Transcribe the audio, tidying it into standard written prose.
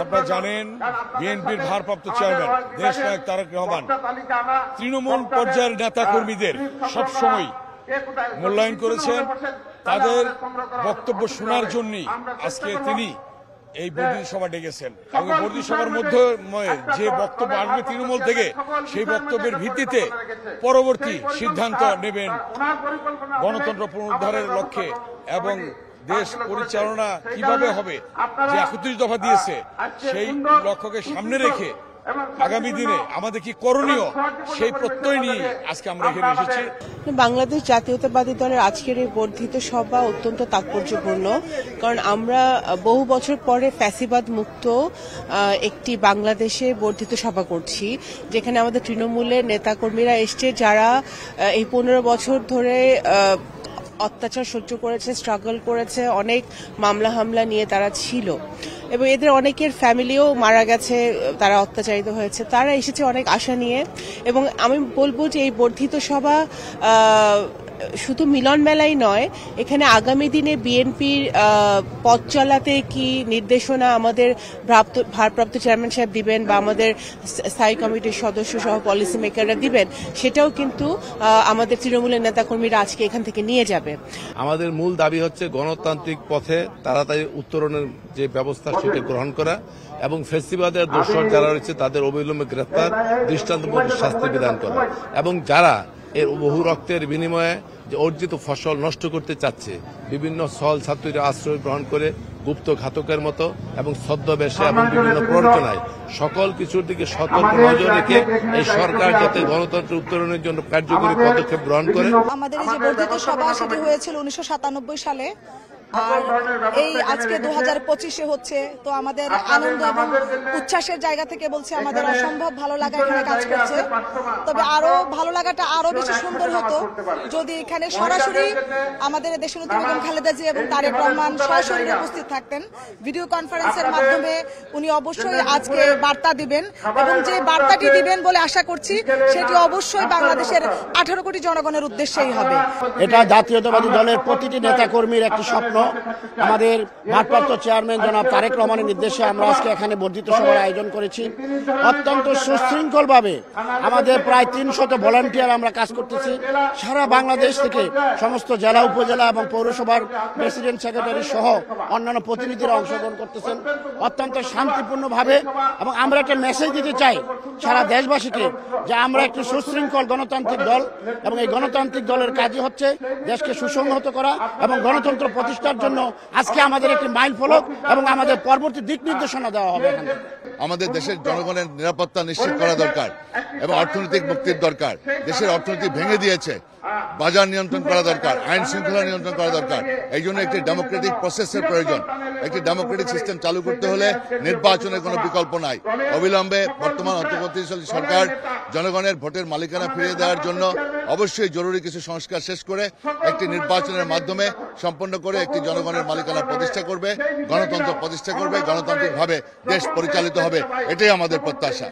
আপনারা জানেন বিএনপির ভারপ্রাপ্ত চেয়ারম্যান দেশনায়ক তারেক রহমান তৃণমূল পর্যায়ের নেতা কর্মীদের সবসময় মূল্যায়ন করেছেন। তাদের বক্তব্য শোনার জন্যই আজকে তিনি এই বর্ধিত সভা ডেকেছেন এবং বর্ধিত সভার মধ্যে যে বক্তব্য আসবে তৃণমূল থেকে সেই বক্তব্যের ভিত্তিতে পরবর্তী সিদ্ধান্ত নেবেন গণতন্ত্র পুনরুদ্ধারের লক্ষ্যে এবং দেশ পরিচালনা কিভাবে হবে যে ৩১ দফা দিয়েছে সেই লক্ষ্যকে সামনে রেখে আগামী দিনে আমাদের কি করণীয় সেই প্রত্যয় নিয়ে আজকে আমরা এখানে এসেছি। বাংলাদেশ জাতীয়তাবাদী দলের আজকের এই বর্ধিত সভা অত্যন্ত তাৎপর্যপূর্ণ, কারণ আমরা বহু বছর পরে ফ্যাসিবাদ মুক্ত একটি বাংলাদেশে বর্ধিত সভা করছি, যেখানে আমাদের তৃণমূলের নেতাকর্মীরা এসছে যারা এই ১৫ বছর ধরে অত্যাচার সহ্য করেছে, স্ট্রাগল করেছে, অনেক মামলা হামলা নিয়ে তারা ছিল এবং এদের অনেকের ফ্যামিলিও মারা গেছে, তারা অত্যাচারিত হয়েছে। তারা এসেছে অনেক আশা নিয়ে এবং আমি বলবো যে এই বর্ধিত সভা শুধু মিলন মেলাই নয়, এখানে আগামী দিনে বিএনপির পথ চলাতে কি নির্দেশনা আমাদের ভারপ্রাপ্ত চেয়ারম্যান সাহেব দিবেন বা আমাদের স্থায়ী কমিটির সদস্য সহ পলিসি মেকাররা দিবেন, সেটাও কিন্তু আমাদের তৃণমূলের নেতাকর্মীরা আজকে এখান থেকে নিয়ে যাবে। আমাদের মূল দাবি হচ্ছে গণতান্ত্রিক পথে তাড়াতাড়ি উত্তরণের যে ব্যবস্থা সেটা গ্রহণ করা এবং ফেস্টিভালের দোষর যারা রয়েছে তাদের অবিলম্বে গ্রেফতার, দৃষ্টান্তমূলক শাস্তি বিধান করা এবং যারা এর বহু রক্তের বিনিময়ে যে অর্জিত ফসল নষ্ট করতে চাচ্ছে, বিভিন্ন ছল ছাত্রীরা আশ্রয় গ্রহণ করে গুপ্ত ঘাতকের মতো এবং ছদ্মবেশে এবং বিভিন্ন প্ররোচনায় সকল কিছুর দিকে সতর্ক নজর রেখে এই সরকার যাতে গণতন্ত্র উত্তরণের জন্য কার্যকরী পদক্ষেপ গ্রহণ করে। আমাদের এই যে বর্ধিত সভা সেটি হয়েছিল ১৯৯৭ সালে, আর এই আজকে ২০২৫ হচ্ছে। তো আমাদের আনন্দ এবং উচ্ছ্বাসের জায়গা থেকে বলছে আমাদের অসম্ভব ভালো লাগা এখানে কাজ করছে। তবে আরো ভালো লাগাটা আরো বেশি সুন্দর হতো যদি এখানে সরাসরি আমাদের দেশনেত্রী বেগম খালেদা জিয়া এবং তারেক রহমান সরাসরি উপস্থিত থাকতেন। ভিডিও কনফারেন্সের মাধ্যমে উনি অবশ্যই আজকে বার্তা দিবেন এবং যে বার্তাটি দিবেন বলে আশা করছি সেটি অবশ্যই বাংলাদেশের ১৮ কোটি জনগণের উদ্দেশ্যেই হবে। এটা জাতীয়তাবাদী দলের প্রতিটি নেতাকর্মীর একটি স্বপ্ন। আমাদের ভারপ্রাপ্ত চেয়ারম্যান জনাব তারেক রহমানের নির্দেশে আমরা আজকে এখানে বর্ধিত সভার আয়োজন করেছি। অত্যন্ত সুশৃঙ্খলভাবে আমাদের প্রায় ৩০০ ভলান্টিয়ার আমরা কাজ করতেছি। সারা বাংলাদেশ থেকে সমস্ত জেলা, উপজেলা এবং পৌরসভার প্রেসিডেন্ট, সেক্রেটারি সহ অন্যান্য প্রতিনিধিরা অংশগ্রহণ করতেছেন অত্যন্ত শান্তিপূর্ণভাবে। এবং আমরা একটা মেসেজ দিতে চাই সারা দেশবাসীকে যে আমরা একটি সুশৃঙ্খল গণতান্ত্রিক দল এবং এই গণতান্ত্রিক দলের কাজই হচ্ছে দেশকে সুসংহত করা এবং গণতন্ত্র প্রতিষ্ঠার জন্য আজকে আমাদের একটি মাইল ফলক এবং আমাদের পরবর্তী দিক নির্দেশনা দেওয়া হবে। আমাদের দেশের জনগণের নিরাপত্তা নিশ্চিত করা দরকার এবং অর্থনৈতিক মুক্তির দরকার। দেশের অর্থনীতি ভেঙে দিয়েছে, বাজার নিয়ন্ত্রণ করা দরকার, আইন শৃঙ্খলা নিয়ন্ত্রণ করা দরকার। এই জন্য একটি ডেমোক্রেটিক প্রসেসের প্রয়োজন। একটি ডেমোক্রেটিক সিস্টেম চালু করতে হলে নির্বাচনের কোনো বিকল্প নাই। অবিলম্বে বর্তমান অন্তর্বর্তীকালীন সরকার জনগণের ভোটের মালিকানা ফিরিয়ে দেওয়ার জন্য অবশ্যই জরুরি কিছু সংস্কার শেষ করে একটি নির্বাচনের মাধ্যমে সম্পন্ন করে একটি জনগণের মালিকানা প্রতিষ্ঠা করবে, গণতন্ত্র প্রতিষ্ঠা করবে, গণতান্ত্রিকভাবে দেশ পরিচালিত হবে, এটাই আমাদের প্রত্যাশা।